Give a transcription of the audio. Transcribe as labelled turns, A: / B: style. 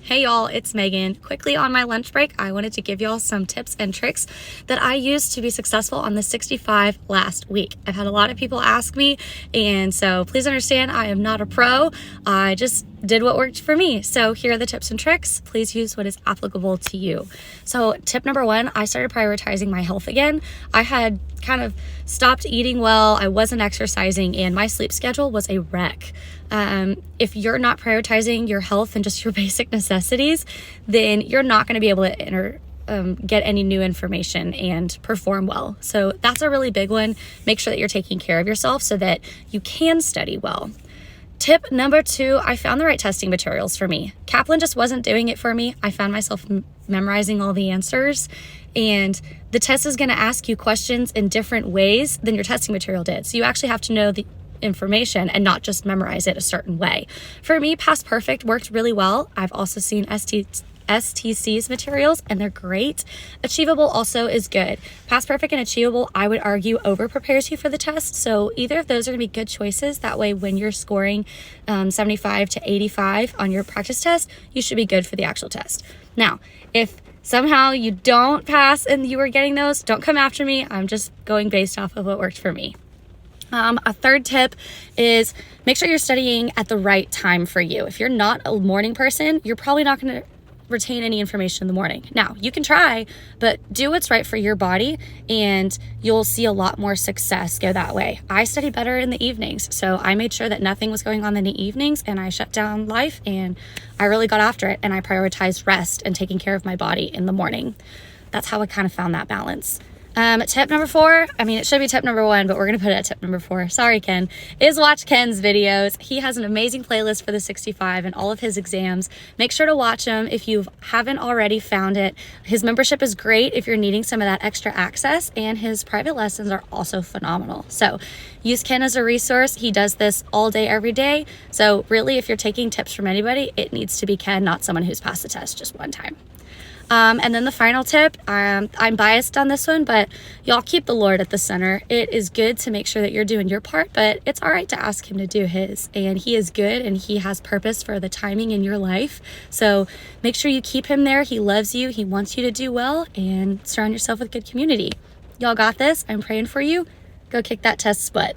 A: Hey y'all, it's Megan. Quickly on my lunch break, I wanted to give y'all some tips and tricks that I used to be successful on the 65 last week. I've had a lot of people ask me, and so please understand I am not a pro. I just did what worked for me. So here are the tips and tricks. Please use what is applicable to you. So tip number one, I started prioritizing my health again. I had kind of stopped eating well. I wasn't exercising and my sleep schedule was a wreck. If you're not prioritizing your health and just your basic necessities, then you're not going to be able to get any new information and perform well. So that's a really big one. Make sure that you're taking care of yourself so that you can study well. Tip number two, I found the right testing materials for me. Kaplan just wasn't doing it for me. I found myself memorizing all the answers, and the test is going to ask you questions in different ways than your testing material did. So you actually have to know the information and not just memorize it a certain way. For me, Past Perfect worked really well. I've also seen STC's materials and they're great. Achievable also is good. Past Perfect and Achievable, I would argue, over prepares you for the test. So either of those are gonna be good choices. That way when you're scoring 75 to 85 on your practice test, you should be good for the actual test. Now, if somehow you don't pass and you were getting those, don't come after me. I'm just going based off of what worked for me. A third tip is make sure you're studying at the right time for you. If you're not a morning person, you're probably not going to retain any information in the morning. Now, you can try, but do what's right for your body and you'll see a lot more success go that way. I study better in the evenings, so I made sure that nothing was going on in the evenings and I shut down life and I really got after it and I prioritized rest and taking care of my body in the morning. That's how I kind of found that balance. Tip number four, it should be tip number one, but we're going to put it at tip number four. Sorry, Ken, is watch Ken's videos. He has an amazing playlist for the 65 and all of his exams. Make sure to watch them if you haven't already found it. His membership is great if you're needing some of that extra access, and his private lessons are also phenomenal. So use Ken as a resource. He does this all day, every day. So really, if you're taking tips from anybody, it needs to be Ken, not someone who's passed the test just one time. And then the final tip, I'm biased on this one, but y'all keep the Lord at the center. It is good to make sure that you're doing your part, but it's all right to ask him to do his. And he is good and he has purpose for the timing in your life. So make sure you keep him there. He loves you. He wants you to do well, and surround yourself with good community. Y'all got this. I'm praying for you. Go kick that test's butt.